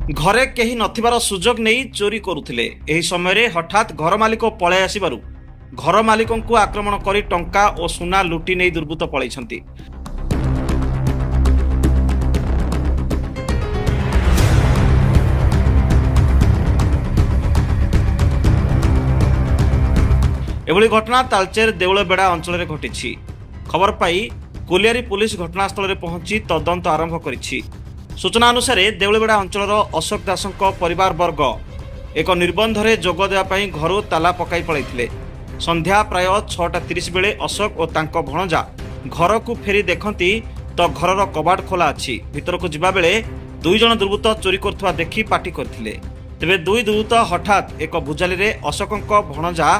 घरे केही नथिबार सुजोग नहीं चोरी करुथिले। एही समय हठात घर मालिक पळाई आसिबारु घर मालिकंकु आक्रमण करी टंका और सुना लुटी नहीं दुर्बृत्त पळाइछन्ति। एभली घटना तालचेर देउलबेड़ा अंचल घटी। खबर पाई कोलियारी पुलिस घटनास्थल में पहुंची तदंत आरंभ करिछि। सूचना अनुसार देउलबेड़ा अंचल अशोक दास परिवार वर्ग एक निबंध में जोग देवाई घर ताला पकाई पड़ाई। संध्या प्राय 6:30 बेले अशोक और तांको भणजा घर को फेरी देखती तो घर कबाट खोला अच्छी। भीतर को जिबा बेले 2 जन दुर्बृत्त चोरी करथुवा देखि पार्टी करथिले। तेबे 2 दुर्बृत्त हठात एक भुजाली रे अशोकंक भणजा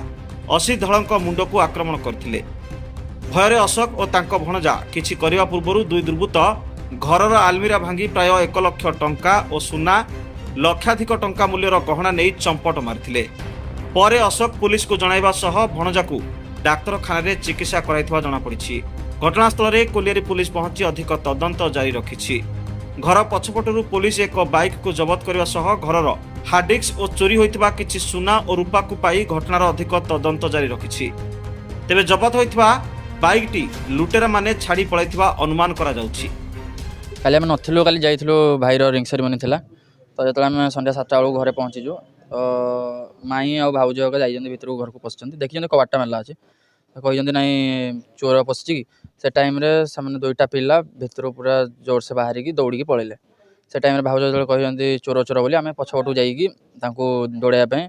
असी धड़क मुंड को आक्रमण करथिले। भୟରେ अशोक और तांको भणजा किछि करिवा पूर्वरु 2 दुर्बृत्त घरर आलमीरा भांगी प्राय 1 लाख टंका और सुना लक्षाधिक टंका मूल्यर गहना नहीं चंपट मारिथिले। परे अशोक पुलिस को जणाइबा सह भणजा को डाक्तरखाना रे चिकित्सा कराइथवा जणा पड़िछि। घटनास्थल रे कोलियारी पुलिस पहुंची अधिक तदंत जारी रखिछि। घर पछपटरु पुलिस एक बाइक को जबत करबा सह घरर हार्ड डिस्क और चोरी होइतबा किछि सुना और रूपा को पाई घटनार अधिक तदंत जारी रखिछि। तेबे जबत होइतबा बाइक टी लुटेरा माने छाड़ी पळाइथबा अनुमान करा जाउछि। काली आम नथिलु काली जाइथिलु भाईर रिंग सेरेमनी थिला तो जतला आम संध्या 7टा बेलू घरे पहुँचीजु तो माई आ भाउज जाइछन्ति भितर घर को पसचन्ति देखिछन्ति कबाटा मेला अछि तो कहिछन्ति नाई चोर पसछि से टाइम रे सामने 2टा पिला भितर पूरा जोर से बाहरी की दौड़ी की पळेले। से टाइम रे भाउज जतले कहिछन्ति चोर चोर बोली आम पछपटू जाईकी तांको दौड़ाया पे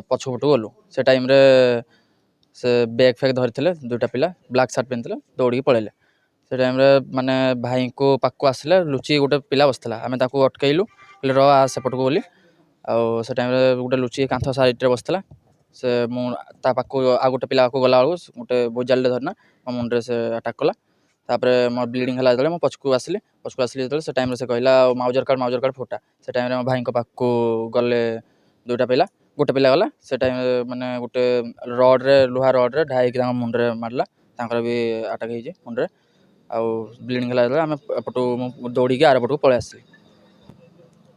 पछपटू गलु। से टाइम रे से बैग फैग धरथिले 2टा पिला ब्लैक शर्ट पिनथिले दौड़ी की पळेले। से टाइम रे माने भाई को पाकु आसले लुची गोटे पिला बसला आम ताकू अटकैलु र आ सेपट को बोली आ से टाइम रे गोटे लुची कांथ साइड रे बसला से मु ता पाकु आ गोटे पिला को गला गोटे बोजाल धरना मो मुंडे से अटैक कला। तापरे मोर ब्लीडिंग हला जले मो पछकु आसली जतले से टाइम रे से कहला माउजर कार्ड फोटा। से टाइम रे मो भाई को पाकु गले 2टा पिला गोटे पिला गला। से टाइम माने गोटे रड रे लोहा रड रे ढाई के मुंड रे मारला तांकर भी अटैक हेजे मुंड रे आ ब्लीडिंग हला आम एपटू दौड़ी के आर पटू पळै आसली।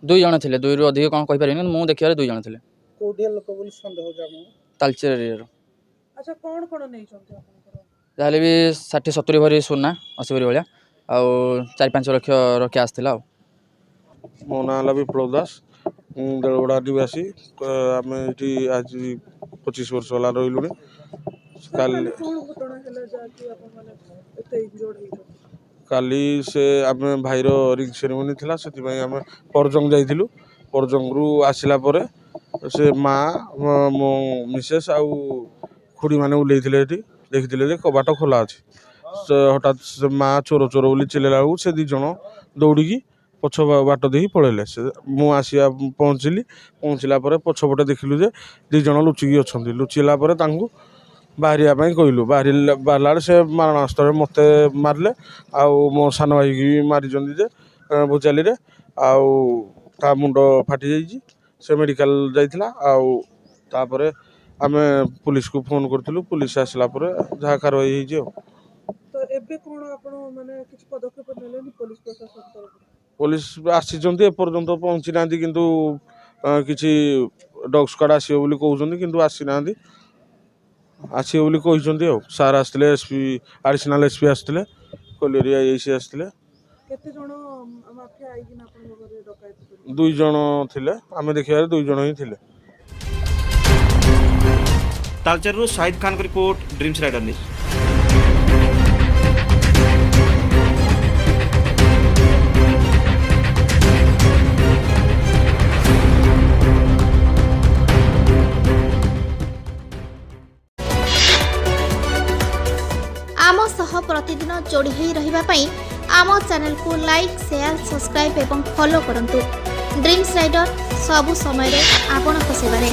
2 जण थिले 2 रु अधिक कोन कहि परिनी मु देखियारे 2 जण थिले। कोडिया लोक बोली संदेह जामु तालचेर एरिया। अच्छा कोन कोन नै छथि आपनकर जाले भी 60-70 भरी सोना 80 भरी भलिया आ 4-5 लाख रखि आस्थिला। मो ना ला विप्लव दास देलबड़ा आदिवासी आम ये आज 25 वर्ष होला रहिलुनी। काली से आम भाईर रिंग सेरेमनी थिला से आम परजंग जाइथिलु। परजंग रु आसिला परे से माँ मो मिसेस आउ खुड़ी माने उल्लेथिले एठी देखिथिले जे कबाट खोला अछि। हठात से माँ चोर चोर बोली चिल्लेला से 2 जण दौड़ी पछ बाट दे पळेले। से मु आसिया पहुँचला परे पछपटे देखिलु जे 2 जण लुचिकी अछन्ति। लुचिला परे तांकु बाहरिया कहलु बाहर से मारणास्त्र मत मारे आउ मो सान भाई की मारी जे भुजाली रे आउ ता मुंड फाटी जाइए से मेडिकल जाइथिला। आउ तापरे आमे पुलिस को फोन करथिलु पुलिस आसला परे जहा कार्रवाई होई जे। तो एबे कोन आपण माने किछ पदक्षेप नेलेनी पुलिस प्रशासन तरफ पुलिस आसीचंती एपर्यंत पहुंची नांती किंतु किछि डॉग स्क्वाड आसीयो बोली कहउचंती किंतु आसी नांती आसी बोली कहउचंती। सार आसले एसपी एडिशनल एसपी आसले कोलियरी आईसी आसले। केते जण माफिया आई कि आपण घरे डकायत 2 जण थिले आमे देखियारे 2 जण ही थिले। तालचेर शाहिद खान की रिपोर्ट ड्रीम्स राइडर न्यूज। आम सह प्रतिदिन जोड़ी होई रहिबा पई आम चैनल को लाइक शेयर सब्सक्राइब एवं फॉलो करंतु। ड्रीम्स राइडर सबु समय रे आपन को सेवा रे।